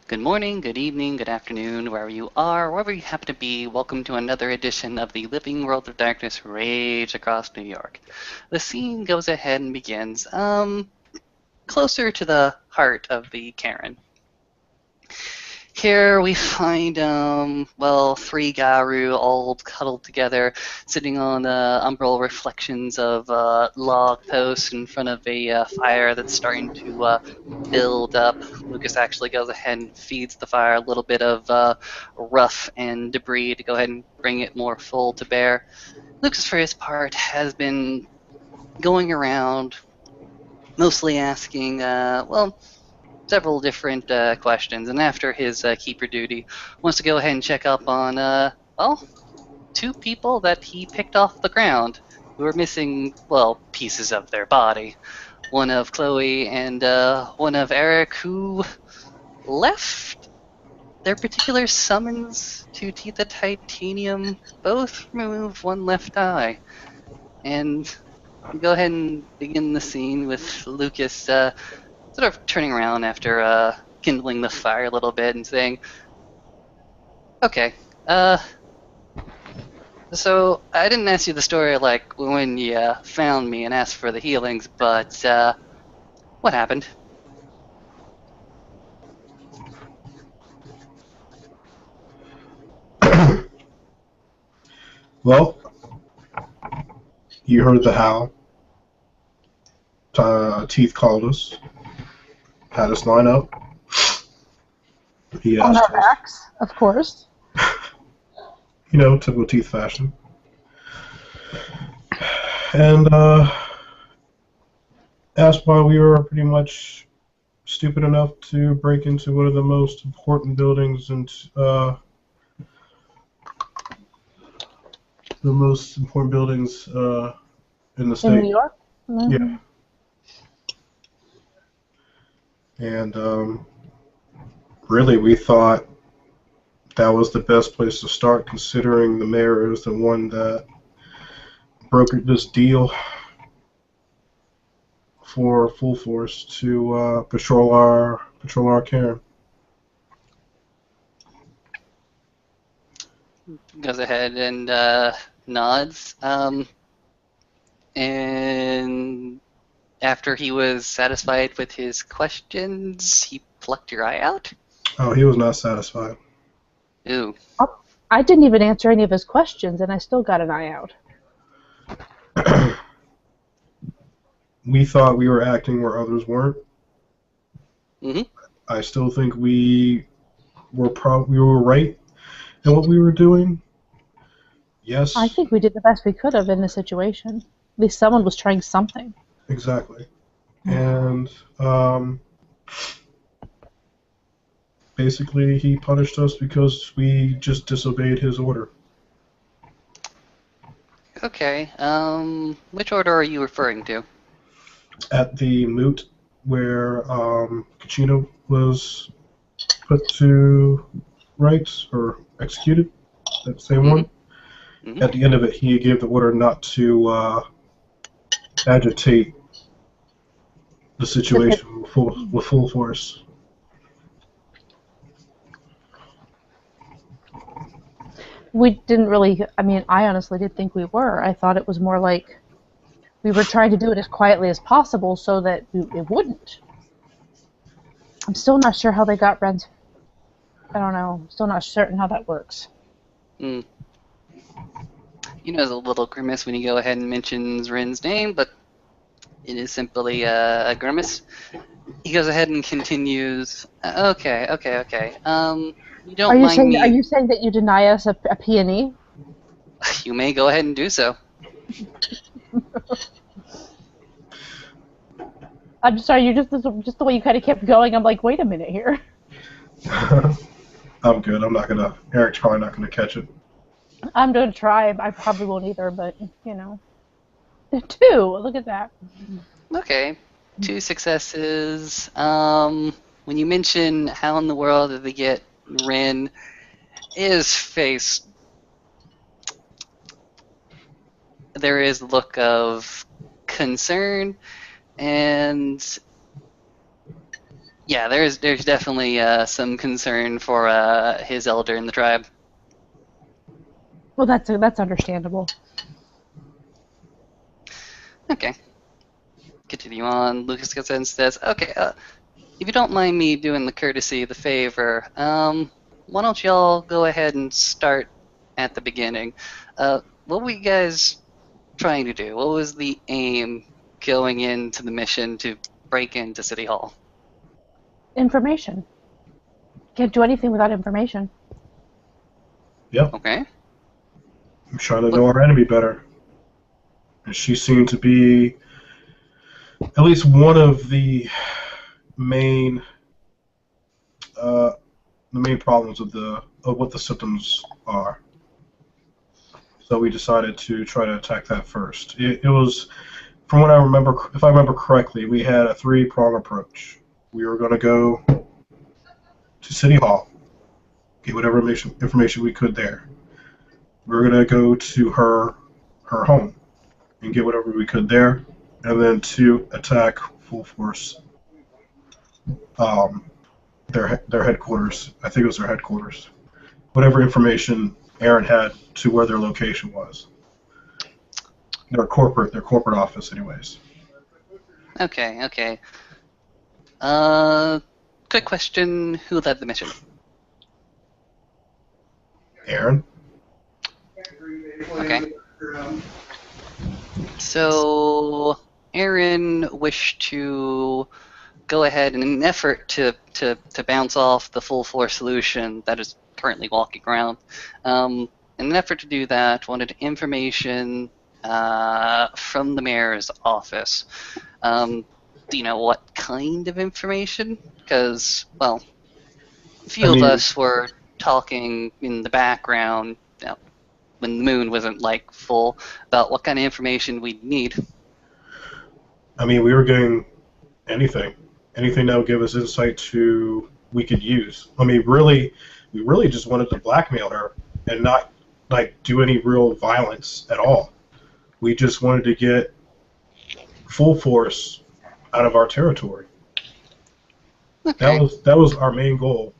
Good morning, good evening, good afternoon, wherever you are, wherever you happen to be. Welcome to another edition of the Living World of Darkness Rage Across New York. The scene goes ahead and begins, closer to the heart of the Karen. Here we find, three Garu all cuddled together, sitting on umbral reflections of log posts in front of a fire that's starting to build up. Lucas actually goes ahead and feeds the fire a little bit of rough and debris to go ahead and bring it more full to bear. Lucas, for his part, has been going around, mostly asking, several different questions, and after his keeper duty, wants to go ahead and check up on, two people that he picked off the ground who are missing, pieces of their body. One of Chloe and one of Eric, who left their particular summons to Tita Titanium both remove one left eye. And we go ahead and begin the scene with Lucas sort of turning around after kindling the fire a little bit and saying, okay, so I didn't ask you the story like when you found me and asked for the healings, but what happened? Well, you heard the howl. Teeth called us, had us line up. He On asked our us, backs, of course. typical Teeth fashion. And asked why we were pretty much stupid enough to break into one of the most important buildings and the most important buildings in the state. In New York? Yeah. And really, we thought that was the best place to start, considering the mayor is the one that brokered this deal for full force to patrol our Cairn. Goes ahead and nods. And after he was satisfied with his questions, he plucked your eye out? Oh, he was not satisfied. Ooh. I didn't even answer any of his questions, and I still got an eye out. We thought we were acting where others weren't. Mm-hmm. I still think we were right in what we were doing. Yes. I think we did the best we could have in the situation. At least someone was trying something. Exactly. And basically, he punished us because we just disobeyed his order. Okay. Which order are you referring to? At the moot where Kachina was put to rights or executed, that same one. Mm-hmm. At the end of it, he gave the order not to agitate the situation with full force. We didn't really, I honestly did think we were. I thought it was more like we were trying to do it as quietly as possible so that it wouldn't. I'm still not sure how they got Ren's. I don't know. I'm still not certain how that works. Mm. You know, there's a little grimace when you go ahead and mentions Ren's name, but it is simply a grimace. He goes ahead and continues. Okay. You don't mind me. Are you saying that you deny us a peony? You may go ahead and do so. I'm sorry. You just the way you kind of kept going. I'm like, wait a minute here. I'm good. Eric's probably not gonna catch it. I'm gonna try. I probably won't either, but you know. 2. Look at that. Okay. 2 successes. When you mention how in the world did they get Ren, his face, there is a look of concern, and Yeah, there's definitely some concern for his elder in the tribe. Well, that's understandable. Okay, continue on. Lucas gets in and says, "Okay, if you don't mind me doing the courtesy, the favor, why don't y'all go ahead and start at the beginning? What were you guys trying to do? What was the aim going into the mission to break into City Hall?" Information. Can't do anything without information. Yep. Okay. I'm trying to What? know our enemy better. And she seemed to be at least one of main uh, the main problems of what the symptoms are. So we decided to try to attack that first. It was, from what I remember, if I remember correctly, we had a three-prong approach. We were going to go to City Hall, get whatever information we could there. We were going to go to her home and get whatever we could there, and then to attack full force their headquarters. I think it was their headquarters. Whatever information Aaron had to where their location was. Their corporate office, anyways. Okay, okay. Quick question: who led the mission? Aaron? Okay. So Aaron wished to go ahead in an effort to bounce off the full force solution that is currently walking around. In an effort to do that, wanted information from the mayor's office. Do you know what kind of information? Because, well, a I few of mean, us were talking in the background, when the moon wasn't like full, about what kind of information we'd need. we were getting anything that would give us insight to we could use. Really, we really just wanted to blackmail her and not like do any real violence at all. We just wanted to get full force out of our territory. Okay. That was our main goal,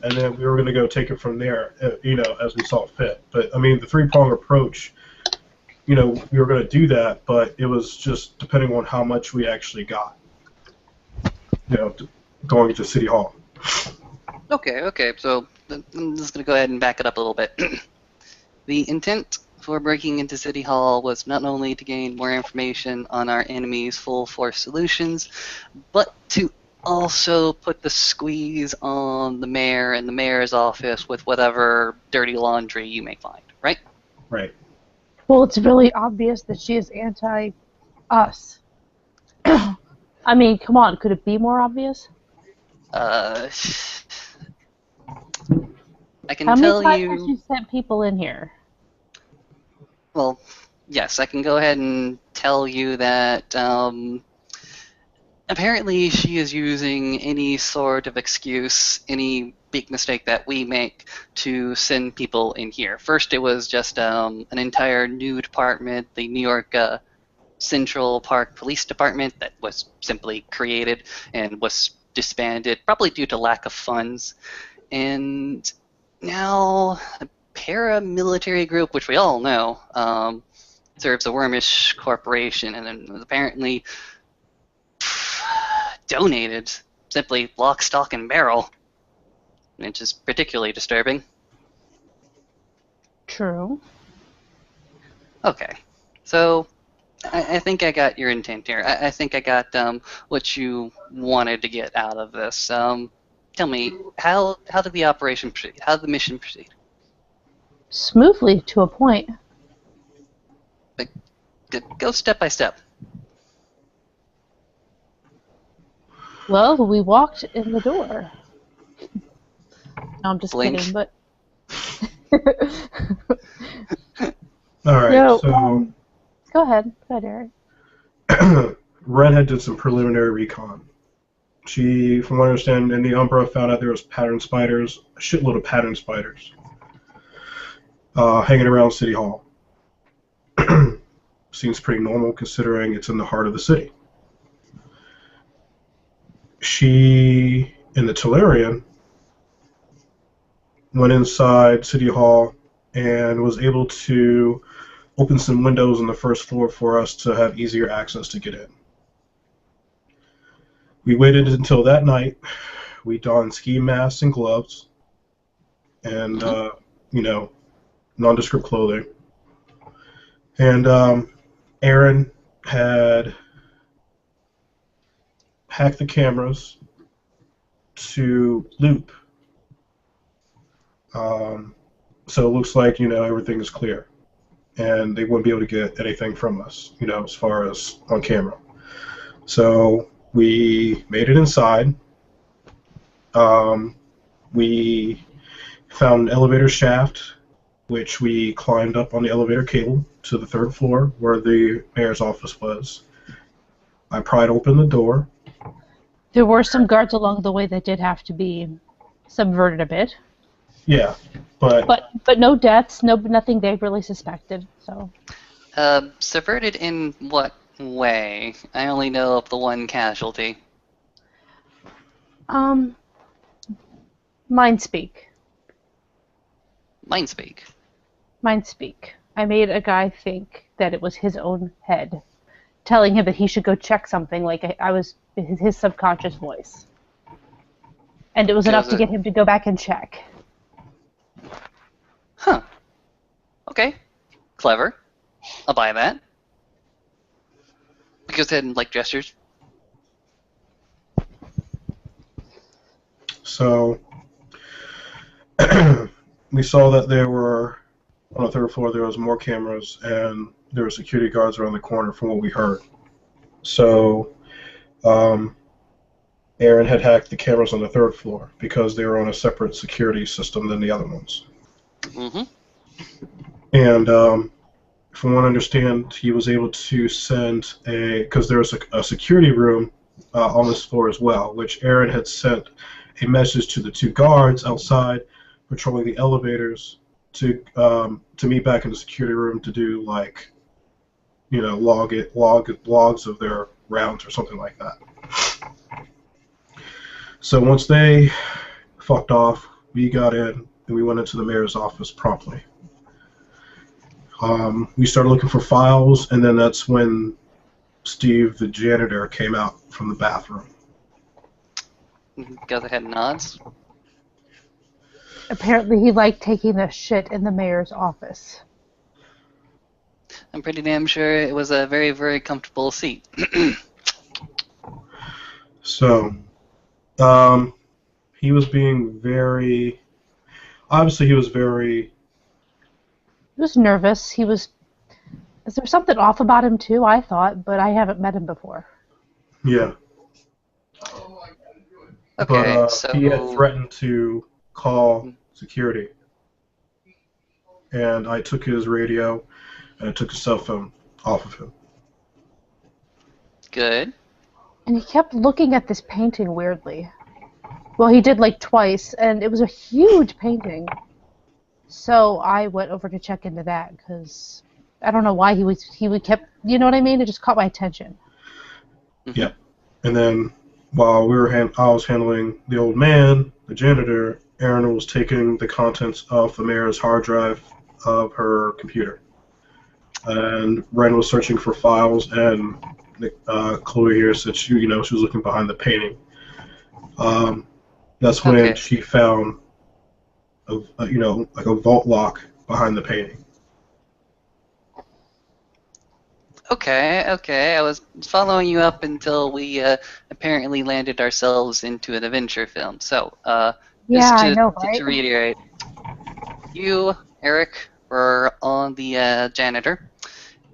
and then we were going to go take it from there, as we saw fit. But the three-prong approach, we were going to do that, but it was just depending on how much we actually got, going to City Hall. Okay. So I'm just going to go ahead and back it up a little bit. The intent for breaking into City Hall was not only to gain more information on our enemy's full force solutions, but to also put the squeeze on the mayor and the mayor's office with whatever dirty laundry you may find, right? Right. Well, it's really obvious that she is anti-us. Come on, could it be more obvious? I can How many tell times has you. she sent people in here? Well, yes, I can go ahead and tell you that apparently she is using any sort of excuse, any big mistake that we make to send people in here. First, it was just an entire new department, the New York Central Park Police Department, that was simply created and was disbanded, probably due to lack of funds. And now a paramilitary group, which we all know, serves a wormish corporation, and then apparently donated simply lock, stock, and barrel, which is particularly disturbing. True. Okay, so I think I got your intent here. I think I got what you wanted to get out of this. Tell me, how did the operation proceed? How did the mission proceed? Smoothly to a point. Like, go step by step. Well, we walked in the door. No, I'm just Blink. kidding, but... All right. No, So go ahead, Eric. Redhead did some preliminary recon. She, from what I understand, in the Umbra found out there was pattern spiders, a shitload of pattern spiders, hanging around City Hall. Seems pretty normal considering it's in the heart of the city. She in the Tellurian, went inside City Hall and was able to open some windows on the first floor for us to have easier access to get in. We waited until that night. We donned ski masks and gloves and, nondescript clothing. And Aaron had hacked the cameras to loop. So it looks like, everything is clear. And they wouldn't be able to get anything from us, as far as on camera. So we made it inside. We found an elevator shaft, which we climbed up on the elevator cable to the third floor where the mayor's office was. I pried open the door. There were some guards along the way that did have to be subverted a bit. Yeah, but no deaths, nothing they really suspected. So. Subverted in what way? I only know of the one casualty. Mind speak. Mind speak. Mind speak. I made a guy think that it was his own head, telling him that he should go check something. Like I was his subconscious voice, and it was enough to get him to go back and check. Huh. Okay. Clever. I'll buy that. He goes ahead and gestures. So we saw that there were, on the third floor, there was more cameras and there were security guards around the corner from what we heard. So Aaron had hacked the cameras on the third floor because they were on a separate security system than the other ones. Mm-hmm. And from what I understand, he was able to send because there was a security room on this floor as well, which Aaron had sent a message to the two guards outside patrolling the elevators to meet back in the security room to do logs of their rounds or something like that. So once they fucked off, we got in and we went into the mayor's office promptly. We started looking for files, and then that's when Steve, the janitor, came out from the bathroom. Goes ahead and nods. Apparently he liked taking a shit in the mayor's office. I'm pretty damn sure it was a very, very comfortable seat. So, he was being very... Obviously, he was very... He was nervous. Is there something off about him, too, I thought, but I haven't met him before. Yeah. Okay, but so... he had threatened to call security. And I took his radio, and I took his cell phone off of him. Good. And he kept looking at this painting weirdly. Well, he did twice, and it was a huge painting. So I went over to check into that, because I don't know why he would kept, you know what I mean? It just caught my attention. Mm-hmm. Yeah. And then while I was handling the old man, the janitor, Erin was taking the contents of the mayor's hard drive of her computer. And Ren was searching for files, and Chloe here said she was looking behind the painting. That's when she found a vault lock behind the painting. Okay. I was following you up until we apparently landed ourselves into an adventure film. So, I know, right? to reiterate, you, Eric, were on the janitor.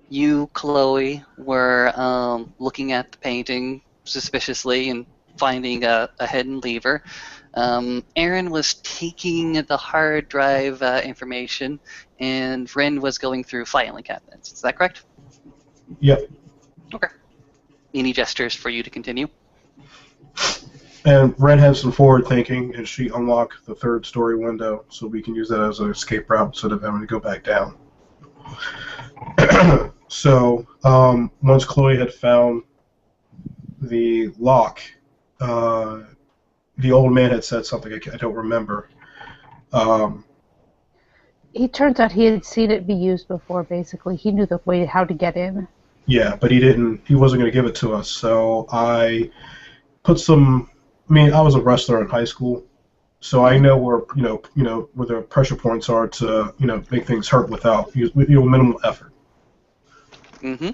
You, Chloe, were looking at the painting suspiciously and finding a hidden lever. Aaron was taking the hard drive information, and Ren was going through filing cabinets. Is that correct? Yep. Okay. Any gestures for you to continue? And Ren had some forward thinking, and she unlocked the third story window, so we can use that as an escape route instead of having to go back down. So, once Chloe had found the lock, the the old man had said something I don't remember. Um, He turns out he had seen it be used before. Basically, he knew the way how to get in. yeah, but he didn't. He wasn't going to give it to us. So I put some. I mean, I was a wrestler in high school, so I Mm-hmm. know where where the pressure points are to make things hurt without minimal effort. Mm-hmm.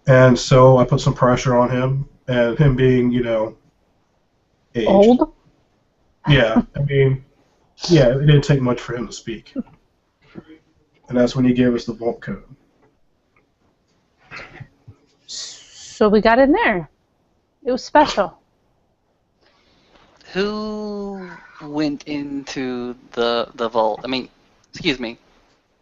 And so I put some pressure on him, and him being aged. Old? Yeah, I mean, yeah, it didn't take much for him to speak, and that's when he gave us the vault code. So we got in there. It was special. Who went into the vault? I mean, excuse me.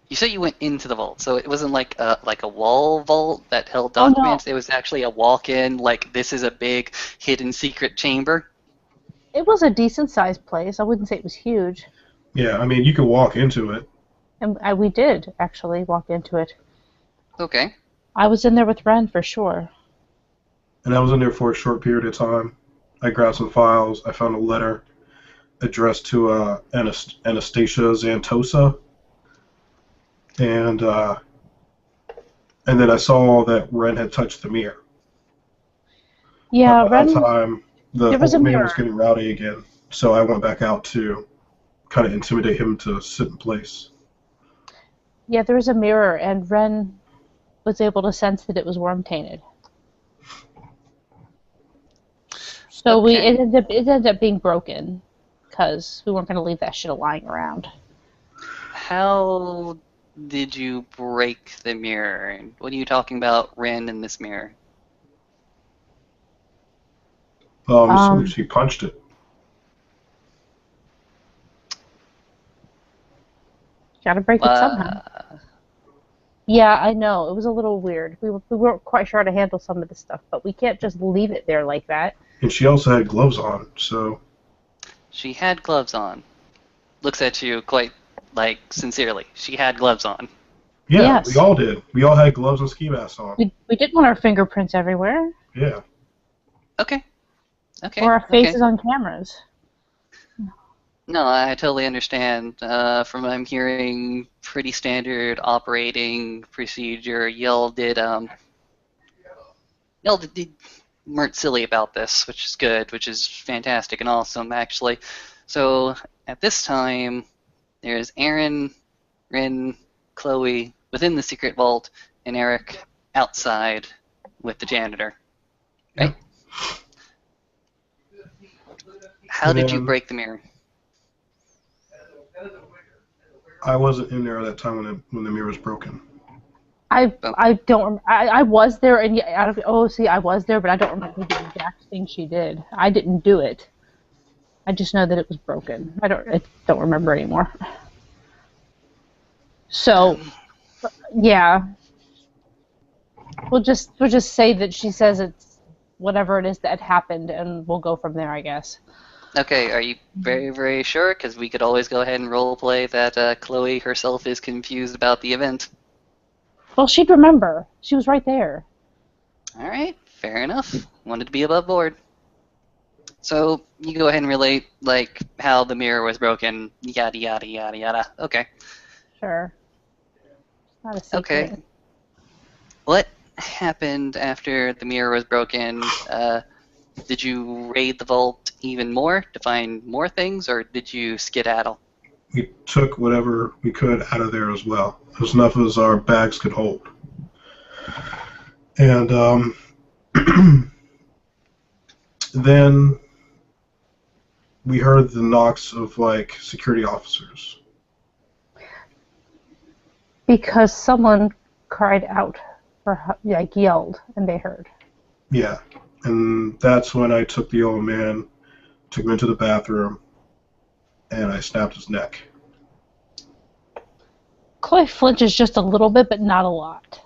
You said you went into the vault, so it wasn't like a wall vault that held Oh no, documents. It was actually a walk-in. Like this is a big hidden secret chamber. it was a decent sized place. I wouldn't say it was huge, Yeah, I mean, you could walk into it. and we did actually walk into it. Okay. I was in there with Ren for sure. And I was in there for a short period of time. I grabbed some files. I found a letter addressed to Anastasia Zantosa, and then I saw that Ren had touched the mirror. But Yeah, by that Ren. time, the There was a old man was mirror. getting rowdy again, so I went back out to kind of intimidate him to sit in place. Yeah, there was a mirror, and Ren was able to sense that it was worm tainted. So Okay. it ended up being broken because we weren't going to leave that shit lying around. How did you break the mirror? What are you talking about, Ren, in this mirror? So Um, she punched it. Got to break it somehow. Uh, Yeah, I know. It was a little weird. We weren't quite sure how to handle some of this stuff, but we can't just leave it there like that. And she also had gloves on, so she had gloves on. Looks at you quite like sincerely. She had gloves on. yeah, we Yes. all did. We all had gloves and ski masks on. We didn't want our fingerprints everywhere Yeah. Okay. or Okay. our Okay. faces on cameras. No, I totally understand. From what I'm hearing, pretty standard operating procedure. Y'all weren't silly about this, which is good, which is fantastic and awesome, actually. So at this time, there's Aaron, Rin, Chloe within the secret vault, and Eric outside with the janitor. Yeah. Right? How And did you then break the mirror? I wasn't in there at that time when the mirror was broken. Oh, I don't I was there and see I was there, but I don't remember the exact thing she did. I didn't do it. I just know that it was broken. I don't remember anymore. So yeah, we'll just say that she says it's whatever it is that happened, and we'll go from there, I guess. okay, are you very, very sure? Because we could always go ahead and roleplay that Chloe herself is confused about the event. Well, she'd remember. She was right there. All right, fair enough. Wanted to be above board. So you go ahead and relate like how the mirror was broken, yada yada yada yada. Okay. Sure. It's not a secret. Okay. What happened after the mirror was broken? Did you raid the vault even more to find more things, or did you skedaddle? We took whatever we could out of there as well, as enough as our bags could hold. And then we heard the knocks of like security officers. Because someone cried out like yelled, and they heard. Yeah. And that's when I took the old man, took him into the bathroom, and I snapped his neck. Chloe flinches just a little bit, but not a lot.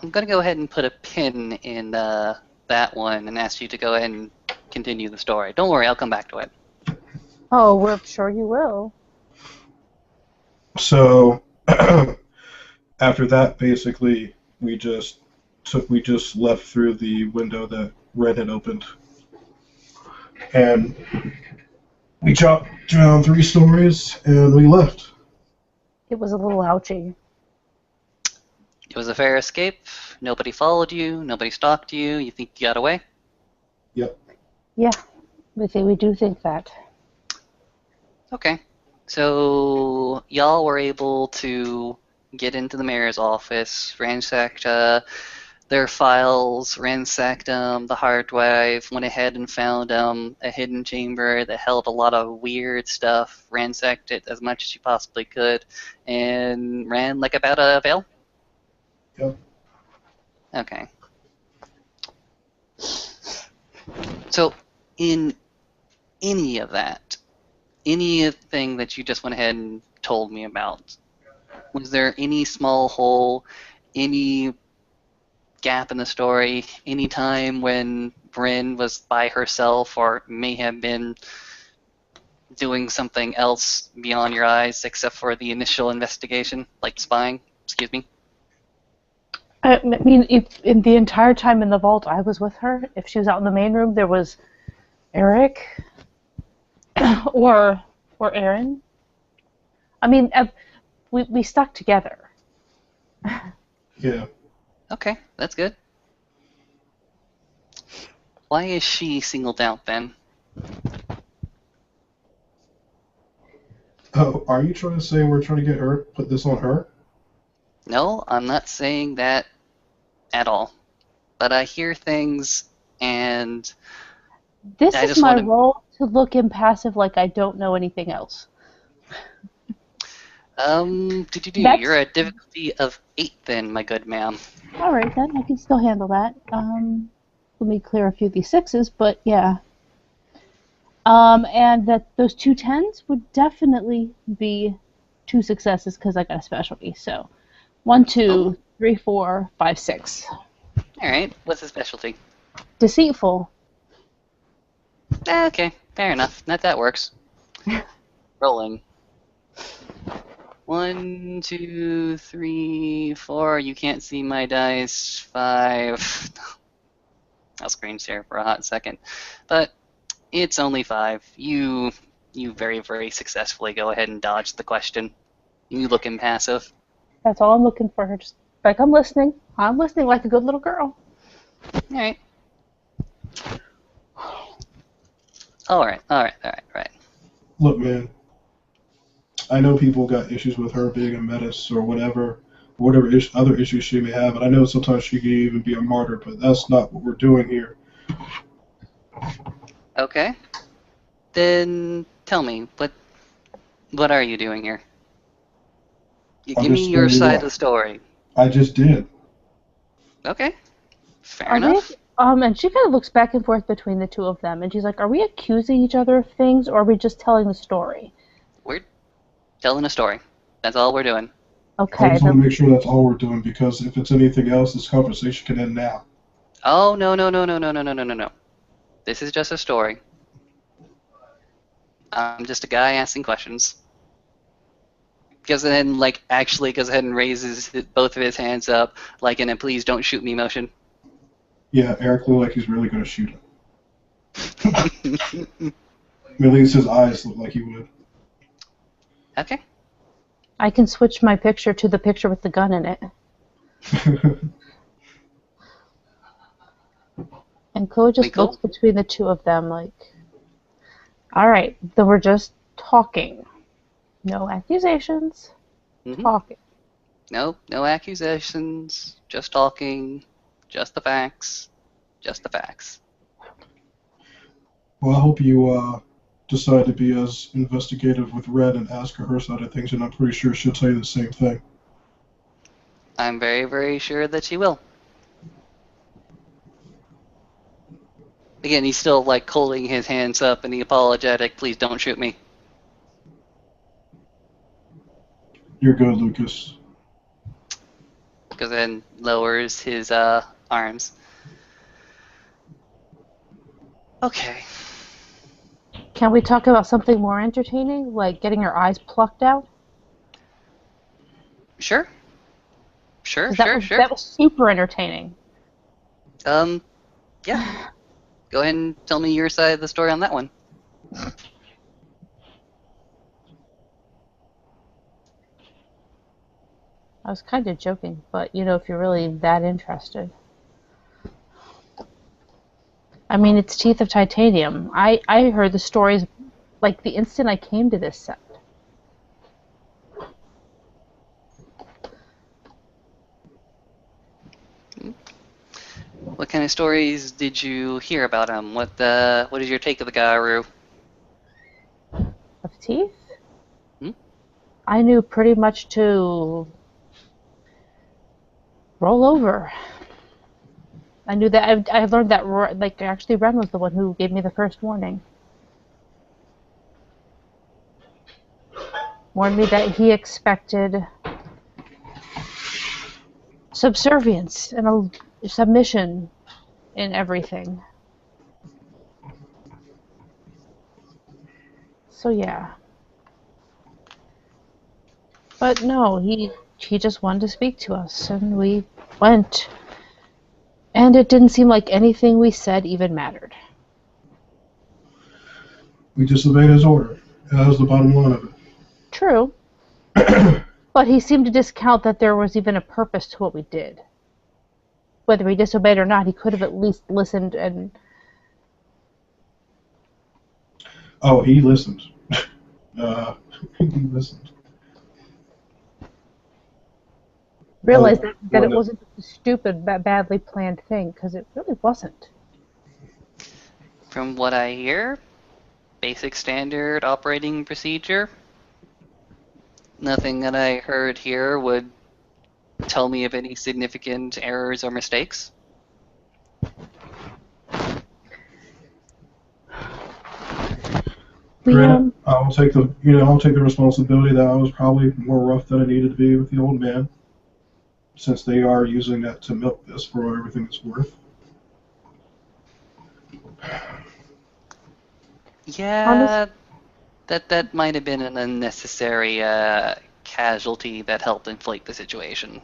I'm going to go ahead and put a pin in that one and ask you to go ahead and continue the story. Don't worry, I'll come back to it. Oh, we're sure you will. So after that, basically, we just left through the window that Red had opened. And we chopped down 3 stories, and we left. It was a little ouchy. It was a fair escape. Nobody followed you. Nobody stalked you. You think you got away? Yep. Yeah, we do think that. Okay. So y'all were able to get into the mayor's office, ransacked their files, ransacked the hard drive, went ahead and found a hidden chamber that held a lot of weird stuff, ransacked it as much as you possibly could, and ran like about a veil? Yep. Okay. So in any of that, anything that you just went ahead and told me about, was there any small hole, any gap in the story, any time when Bryn was by herself or may have been doing something else beyond your eyes except for the initial investigation, like spying? Excuse me. I mean, if in the entire time in the vault I was with her, if she was out in the main room, there was Eric or Aaron. I mean, we stuck together. Yeah. Okay, that's good. Why is she singled out then? Oh, are you trying to say we're trying to get her, put this on her? No, I'm not saying that at all. But I hear things, and This I is just my want to. role to look impassive like I don't know anything else. You're That's a difficulty of 8 then, my good ma'am. all right then. I can still handle that. Let me clear a few of these sixes, but yeah. And that those 2 10s would definitely be 2 successes because I got a specialty. So 1, Oh, 2, 3, 4, 5, 6. alright. What's the specialty? Deceitful. Okay, fair enough. That works. Rolling. 1, 2, 3, 4. You can't see my dice. 5. I'll screen share for a hot second. But it's only 5. You very, very successfully go ahead and dodge the question. You look impassive. That's all I'm looking for. Just like I'm listening. I'm listening like a good little girl. Alright. Alright. Look, man, I know people got issues with her being a menace or whatever other issues she may have, and I know sometimes she can even be a martyr, but that's not what we're doing here. Okay. Then tell me, what are you doing here? You I'm give me just your telling you side of what. the story. I just did. Okay. Fair Are we? enough. And she kind of looks back and forth between the two of them, and she's like, "Are we accusing each other of things, or are we just telling the story?" We're telling a story. That's all we're doing. I Okay, just want to then. make sure that's all we're doing because if it's anything else, this conversation can end now. Oh, no. This is just a story. I'm just a guy asking questions. Goes ahead and actually goes ahead and raises both of his hands up like in a please don't shoot me motion. Yeah, Eric looked like he's really going to shoot him. At least his eyes look like he would. Okay. I can switch my picture to the picture with the gun in it. And Chloe We just looks cool? between the two of them like, all right, then we're just talking. No accusations. Mm-hmm. Talking. No accusations. Just talking. Just the facts. Just the facts. Well, I hope you decide to be as investigative with Red and ask her side of things, and I'm pretty sure she'll tell you the same thing. I'm very, very sure that she will. Again, he's still holding his hands up and the apologetic, please don't shoot me. You're good, Lucas. Goes ahead and lowers his arms. Okay. Can we talk about something more entertaining, like getting her eyes plucked out? Sure. 'Cause that was super entertaining. Yeah. go ahead and tell me your side of the story on that one. I was kind of joking, but if you're really that interested. I mean, it's Teeth of Titanium. I heard the stories like the instant I came to this set. What kind of stories did you hear about him? What is your take of the Garu? Of Teeth? Hmm? I knew pretty much to roll over. I knew that I learned that actually Ren was the one who gave me the first warning. Warned me that he expected subservience and a submission in everything. So yeah. But no, he just wanted to speak to us, and we went. And it didn't seem like anything we said even mattered. We disobeyed his order. That was the bottom line of True. it. But he seemed to discount that there was even a purpose to what we did. Whether he disobeyed or not, he could have at least listened and... Oh, he listened. He listened. realized that it wasn't just a stupid, badly planned thing, because it really wasn't. From what I hear, basic standard operating procedure. Nothing that I heard here would tell me of any significant errors or mistakes. Granted, I'll take the responsibility that I was probably more rough than I needed to be with the old man, since they are using that to milk this for everything it's worth. Yeah, that might have been an unnecessary casualty that helped inflate the situation.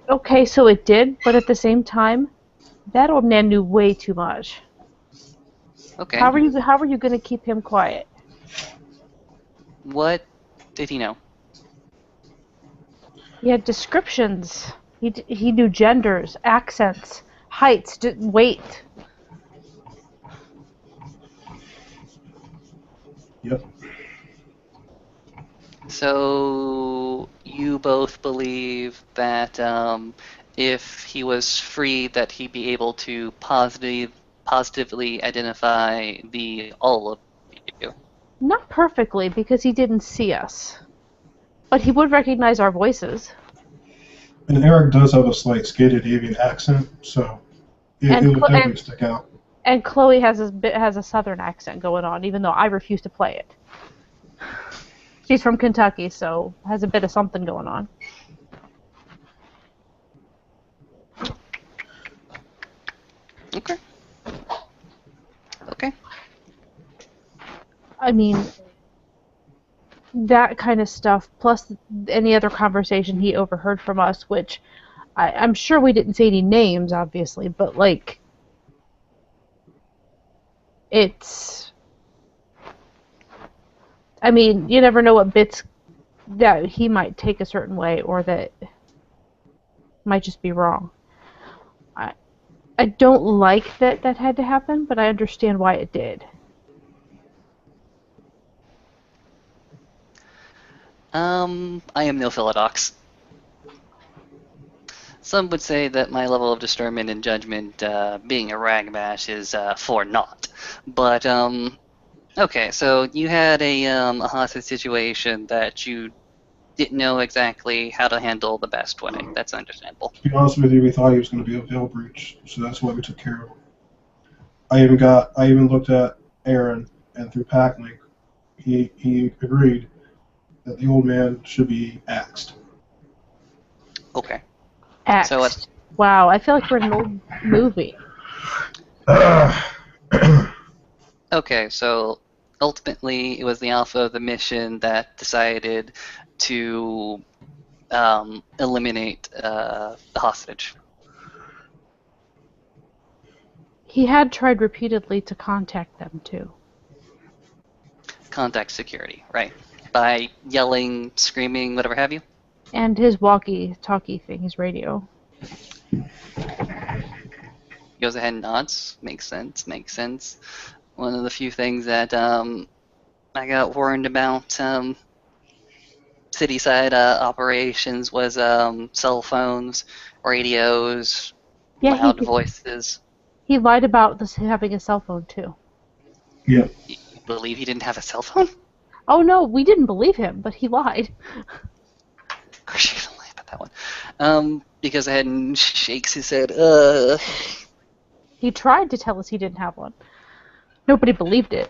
Okay, so it did, but at the same time, that old man knew way too much. Okay. How are you going to keep him quiet? What did he know? He had descriptions. He knew genders, accents, heights, weight. Yep. So you both believe that if he was free, that he'd be able to positively identify all of you. Not perfectly, because he didn't see us. But he would recognize our voices. And Eric does have a slight Scandinavian accent, so it would definitely stick out. And Chloe has a southern accent going on, even though I refuse to play it. She's from Kentucky, so has a bit of something going on. Okay. Okay. I mean, that kind of stuff, plus any other conversation he overheard from us, which I'm sure we didn't say any names, obviously, but it's... I mean, you never know what bits that he might take a certain way, or that might just be wrong. I don't like that had to happen, but I understand why it did. I am no Philodox. Some would say that my level of discernment and judgment, being a ragbash, is for naught. But okay, so you had a hostage situation that you didn't know exactly how to handle the best way. That's understandable. To be honest with you, we thought he was going to be a veil breach, so that's why we took care of him. I even looked at Aaron, and through Packlink, he agreed that the old man should be axed. Okay. Axed. So what? Wow, I feel like we're in an old movie. Okay, so ultimately it was the Alpha of the mission that decided to eliminate the hostage. He had tried repeatedly to contact them, too. Contact security, right? By yelling, screaming, whatever have you. And his walkie-talkie thing, his radio. He goes ahead and nods. Makes sense. Makes sense. One of the few things that I got warned about city side operations was cell phones, radios, Yeah, loud voices. he lied about this having a cell phone, too. Yeah. You believe he didn't have a cell phone? Oh, no, we didn't believe him, but he lied. Of course you don't lie about that one. He goes ahead and shakes his head. He tried to tell us he didn't have one. Nobody believed it.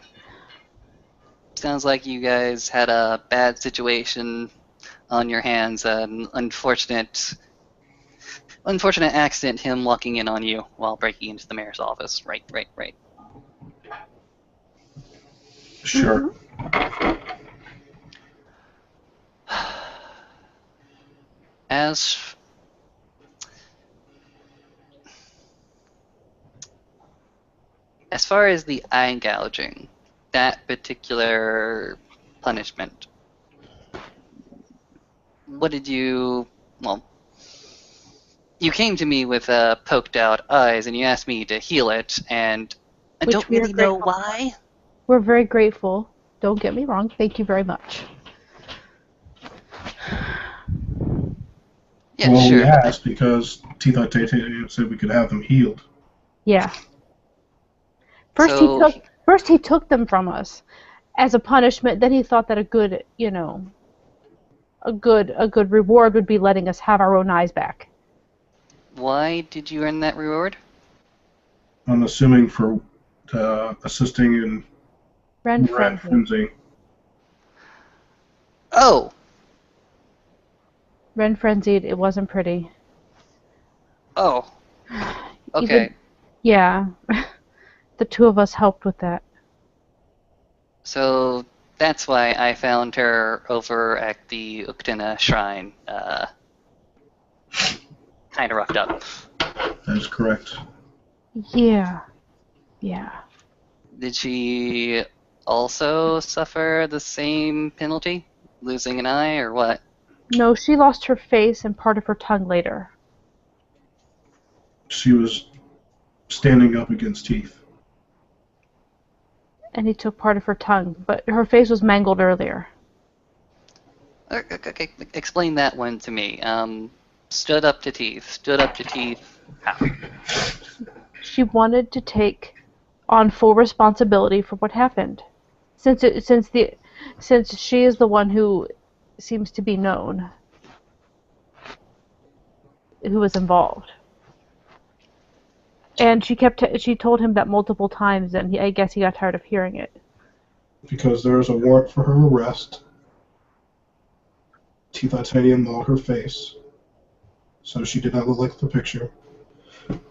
Sounds like you guys had a bad situation on your hands. An unfortunate accident, him walking in on you while breaking into the mayor's office. Right. Sure. As far as the eye gouging, that particular punishment, what did you... Well, you came to me with poked out eyes and you asked me to heal it, and I Which don't we are really know grateful. why. We're very grateful. Don't get me wrong. Thank you very much. Yeah, Well, we sure, but asked because Tita said we could have them healed. Yeah. So- First he took them from us as a punishment. Then he thought that a good reward would be letting us have our own eyes back. why did you earn that reward? I'm assuming for assisting in Ren red frenzy. frenzy. Oh, Ren frenzied. It wasn't pretty. okay. Even, yeah. The two of us helped with that. So that's why I found her over at the Uktena shrine, kind of roughed up. That is correct. Yeah. Did she also suffer the same penalty? Losing an eye, or what? No, she lost her face and part of her tongue later. She was standing up against Teeth. And he took part of her tongue, but her face was mangled earlier. Okay, explain that one to me. Stood up to Teeth. How? She wanted to take on full responsibility for what happened, since she is the one who seems to be known, who was involved. And she told him that multiple times, and I guess he got tired of hearing it. Because there was a warrant for her arrest. Titanium mauled her face, so she did not look like the picture.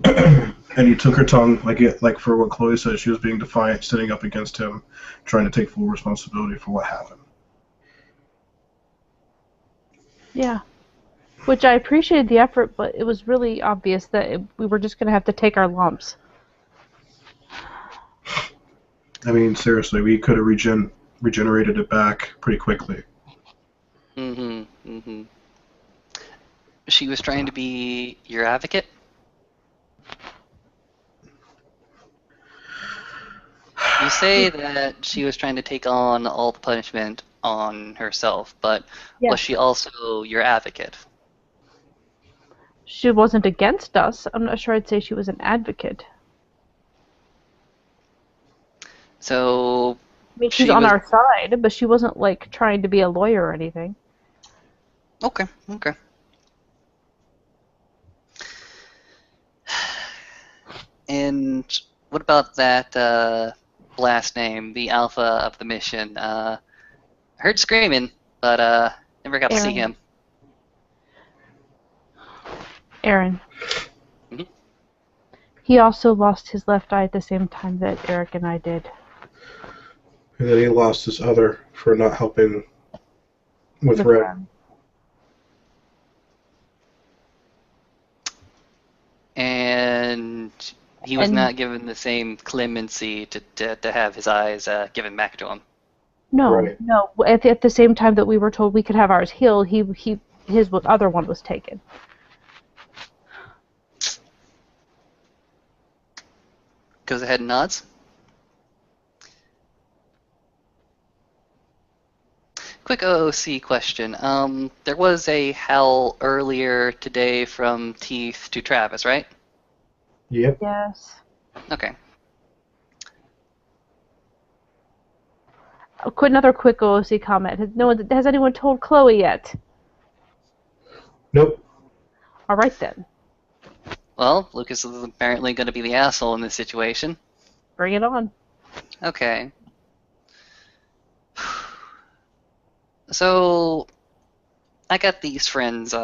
And he took her tongue, like for what Chloe said, she was being defiant, standing up against him, trying to take full responsibility for what happened. Yeah. Which I appreciated the effort, but it was really obvious that we were just going to have to take our lumps. I mean, seriously, we could have regenerated it back pretty quickly. She was trying to be your advocate? You say that she was trying to take on all the punishment on herself, but Yes. was she also your advocate? She wasn't against us. I'm not sure I'd say she was an advocate. So I mean, she's she on was... our side, but she wasn't like trying to be a lawyer or anything. Okay. And what about that last name, the alpha of the mission? I heard screaming, but never got to see him. Aaron. Mhm. He also lost his left eye at the same time that Eric and I did. And then he lost his other for not helping with Red. And He was And not given the same clemency to have his eyes given back to him. no, Right. no. At the same time that we were told we could have ours healed, his other one was taken. Goes ahead and nods. Quick OOC question. There was a howl earlier today from Teeth to Travis, right? Yep. Yes. Okay. Another quick OOC comment. Has anyone told Chloe yet? Nope. All right then, Well, Lucas is apparently going to be the asshole in this situation. bring it on. Okay. So, I got these friends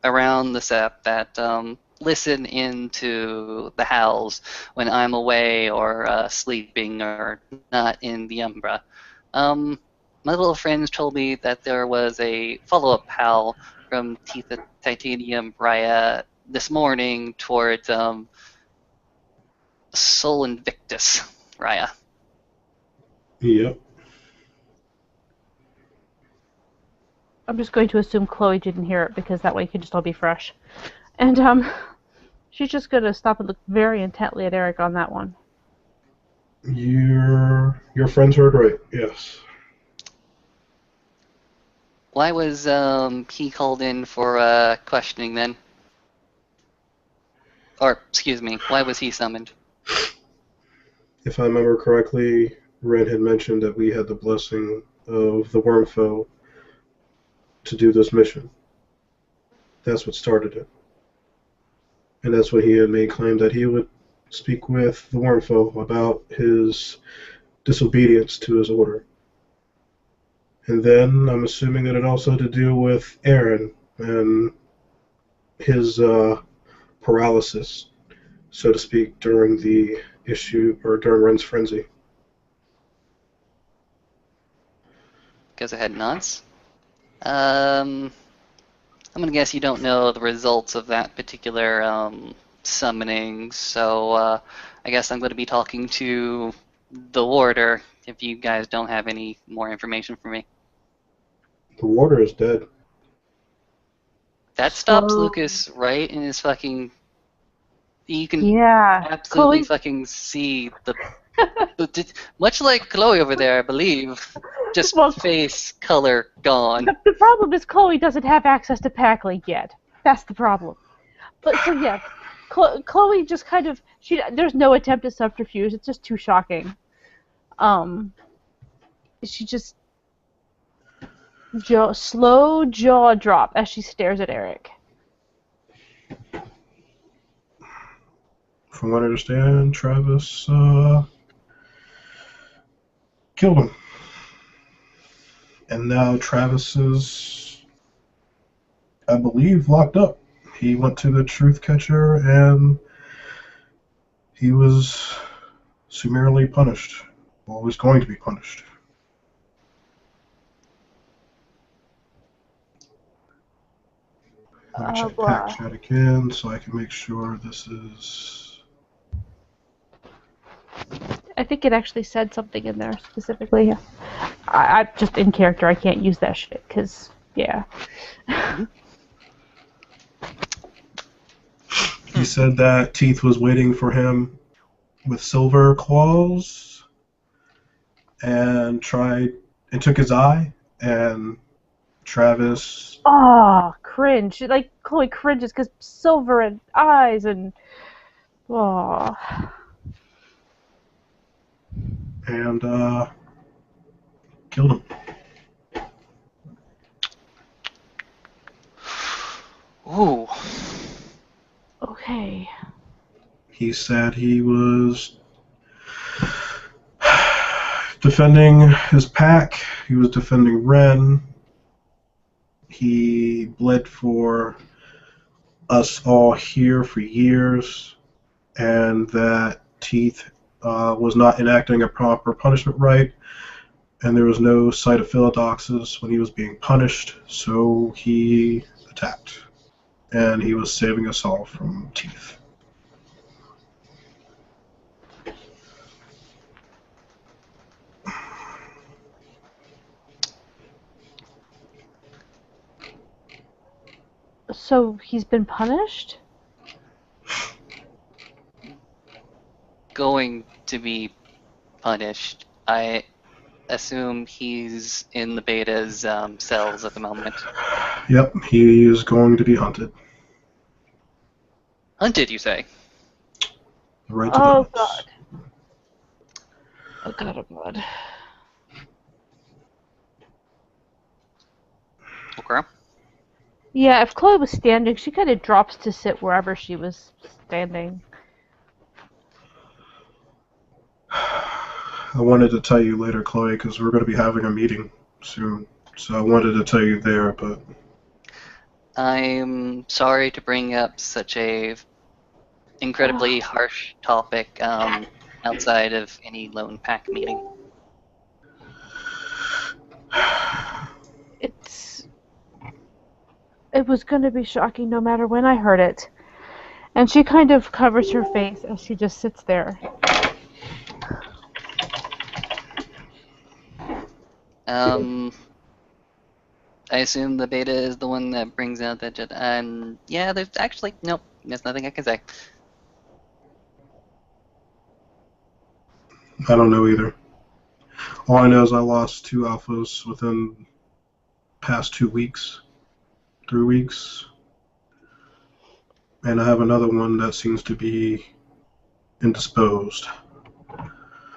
around the SEP that listen into the howls when I'm away or sleeping or not in the Umbra. My little friends told me that there was a follow-up howl from Teeth of Titanium Raya this morning towards Sol Invictus Raya. Yep. I'm just going to assume Chloe didn't hear it because that way it could just all be fresh. And she's just gonna stop and look very intently at Eric on that one. Your friends heard right. Yes. Why was he called in for questioning then? Or, excuse me, why was he summoned? If I remember correctly, Ren had mentioned that we had the blessing of the Wormfoe to do this mission. That's what started it. And that's when he had made claim that he would speak with the Wormfoe about his disobedience to his order. And then I'm assuming that it also had to do with Aaron and his paralysis, so to speak, during the issue or during Ren's frenzy. Goes ahead and nods. I'm gonna guess you don't know the results of that particular summoning, so I guess I'm gonna be talking to the warder if you guys don't have any more information for me. The warder is dead. That stops Slow. Lucas right in his fucking. You can Yeah, absolutely Chloe. fucking see much like Chloe over there, I believe, just Well, face color gone. the problem is Chloe doesn't have access to Packlink yet. That's the problem. But so yes, Chloe just kind of there's no attempt at subterfuge. It's just too shocking. She just slow jaw drop as she stares at Eric. From what I understand, Travis killed him. And now Travis is, I believe, locked up. He went to the Truth Catcher and he was summarily punished. Well, was going to be punished. Let me check pack chat again so I can make sure this is. I think it actually said something in there specifically. I just in character I can't use that shit because yeah. He said that Teeth was waiting for him with silver claws and took his eye, and Travis. Oh, cringe! Like Chloe cringes because silver and eyes and oh. And killed him. Ooh. Okay. He said he was defending his pack. He was defending Ren. He bled for us all here for years, and that Teeth was not enacting a proper punishment right, and there was no sight of Philodoxus when he was being punished, so he attacked. And he was saving us all from Teeth. So he's been punished? Going to be punished. I assume he's in the beta's cells at the moment. Yep, he is going to be hunted. Hunted, you say? Right to Oh the god. Oh god, oh god. Okay. Yeah, if Chloe was standing, she kind of drops to sit wherever she was standing. I wanted to tell you later, Chloe, because we're going to be having a meeting soon. So I wanted to tell you there, but I'm sorry to bring up such a incredibly harsh topic outside of any lone pack meeting. It was going to be shocking no matter when I heard it. And she kind of covers her face as she just sits there. I assume the beta is the one that brings out that jet. Yeah, there's actually nope. There's nothing I can say. I don't know either. All I know is I lost 2 alphas within past 2 weeks, 3 weeks, and I have another one that seems to be indisposed.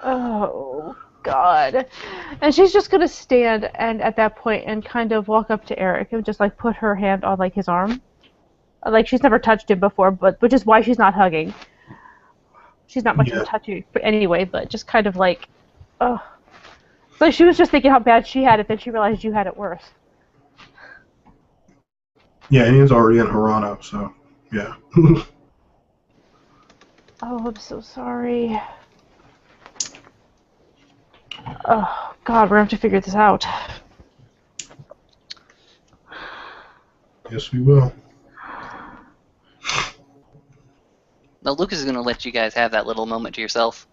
Oh, God. And she's just gonna stand and at that point and kind of walk up to Eric and just like put her hand on like his arm. Like she's never touched him before, but which is why she's not hugging. She's not much of a touchy anyway, but just kind of like, oh. So she was just thinking how bad she had it, then she realized you had it worse. Yeah, and he's already in Harano, so yeah. Oh, I'm so sorry. Oh, God, we're going to have to figure this out. Yes, we will. Now Lucas is going to let you guys have that little moment to yourself.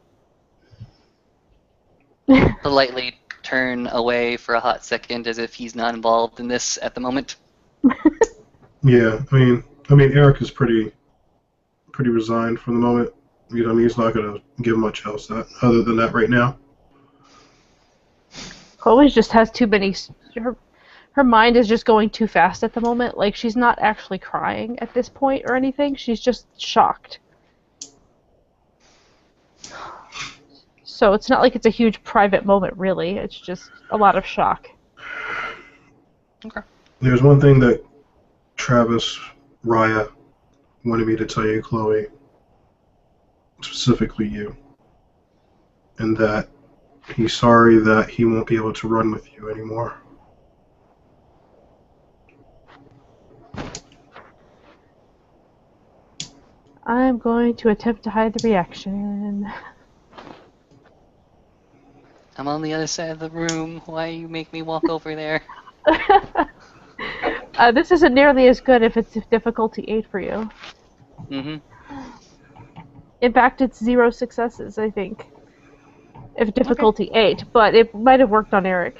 Politely turn away for a hot second as if he's not involved in this at the moment. Yeah, I mean, Eric is pretty resigned for the moment. You know, I mean, he's not going to give much else other than that right now. Chloe just has too many. Her mind is just going too fast at the moment. Like, she's not actually crying at this point or anything. She's just shocked. So it's not like it's a huge private moment, really. It's just a lot of shock. Okay. There's one thing that Travis Raya wanted me to tell you, Chloe, specifically you, and that he's sorry that he won't be able to run with you anymore. I'm going to attempt to hide the reaction. I'm on the other side of the room. Why you make me walk over there? This isn't nearly as good if it's difficulty 8 for you. Mm-hmm. In fact, it's 0 successes, I think. If difficulty 8, but it might have worked on Eric.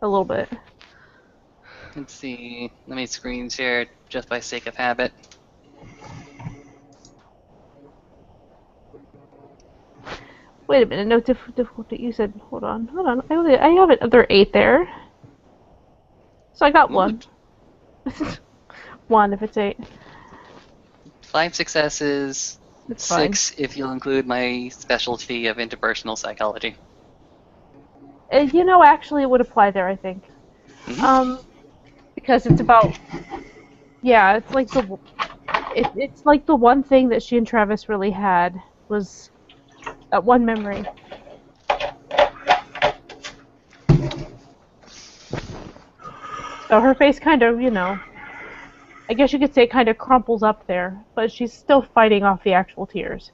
A little bit. Let's see. Let me screen share just by sake of habit. Wait a minute, no difficulty. You said, hold on. I have another 8 there. So I got 1. 1 if it's 8. 5 successes, It's 6 if you'll include my specialty of interpersonal psychology. You know, actually, it would apply there, I think. Mm-hmm. Because it's about, yeah, it's like it's like the one thing that she and Travis really had was that one memory. So her face kind of, you know, I guess you could say kind of crumples up there, but she's still fighting off the actual tears.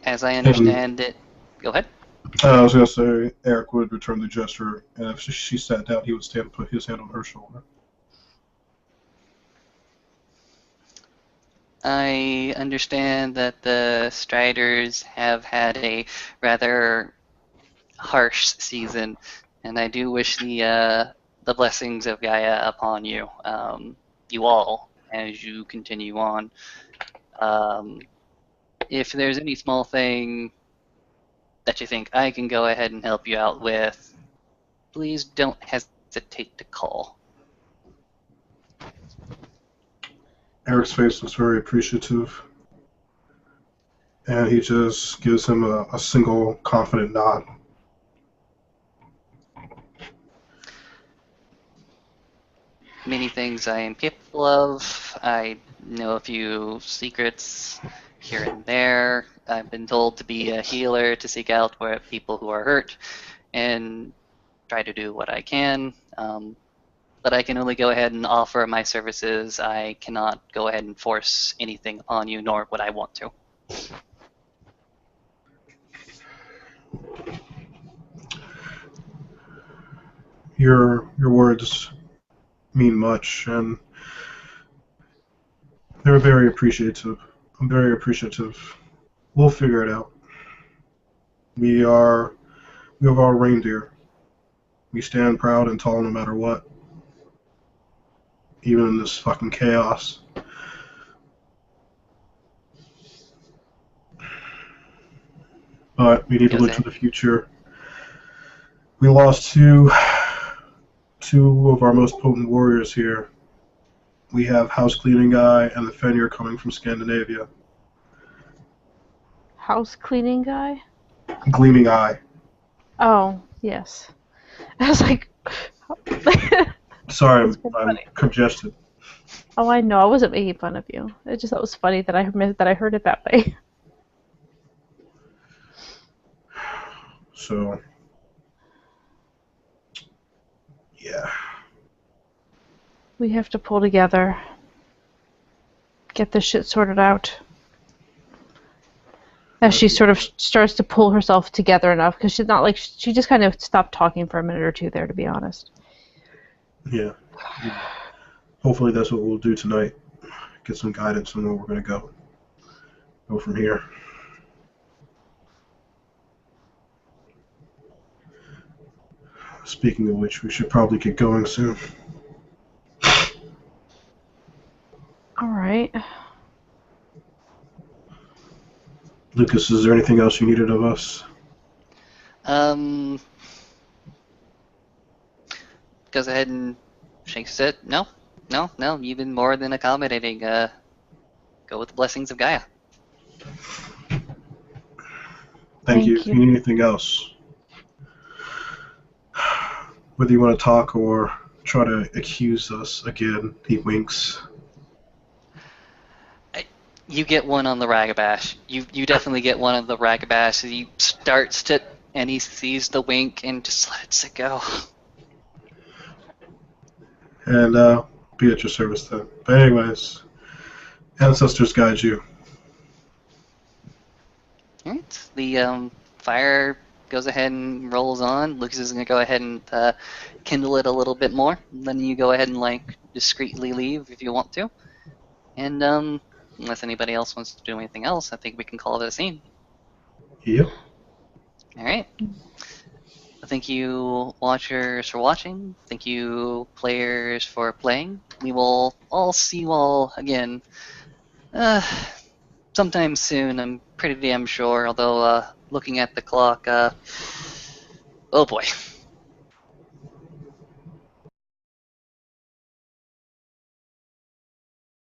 As I understand it, go ahead. I was going to say Eric would return the gesture, and if she sat down, he would stand and put his hand on her shoulder. I understand that the Striders have had a rather harsh season, and I do wish the the blessings of Gaia upon you, you all, as you continue on. If there's any small thing that you think I can go ahead and help you out with, please don't hesitate to call. Eric's face looks very appreciative, and he just gives him a single confident nod. Many things I am capable of. I know a few secrets here and there. I've been told to be a healer, to seek out where people who are hurt, and try to do what I can. But I can only go ahead and offer my services. I cannot go ahead and force anything upon you, nor would I want to. Your words mean much, and they're very appreciative. I'm very appreciative. We'll figure it out. We have our reindeer. We stand proud and tall no matter what, even in this fucking chaos. But we need to look to the future. We lost two of our most potent warriors here. We have House Cleaning Guy and the Fenrir coming from Scandinavia. House cleaning guy? Gleaming Eye. Oh, yes. I was like... Sorry, I'm congested. Oh, I know. I wasn't making fun of you. It just thought it was funny that I heard it that way. So, yeah. We have to pull together. Get this shit sorted out. As she sort of starts to pull herself together enough, because she's not like... She just kind of stopped talking for a minute or two there, to be honest. Yeah. Hopefully that's what we'll do tonight. Get some guidance on where we're going to go. Go from here. Speaking of which, we should probably get going soon. All right. Lucas, is there anything else you needed of us? Goes ahead and shakes it. No, you've been more than accommodating. Go with the blessings of Gaia. Thank you. If you need anything else, whether you want to talk or try to accuse us again, he winks. You get one on the ragabash. You definitely get one on the ragabash. He starts to, and he sees the wink and just lets it go. And be at your service then. But anyways, ancestors guide you. Alright, the fire goes ahead and rolls on. Lucas is going to go ahead and kindle it a little bit more. Then you go ahead and like discreetly leave if you want to. And unless anybody else wants to do anything else, I think we can call it a scene. Yep. Alright. Thank you, watchers, for watching. Thank you, players, for playing. We will all see you all again sometime soon, I'm pretty damn sure, although looking at the clock, oh boy.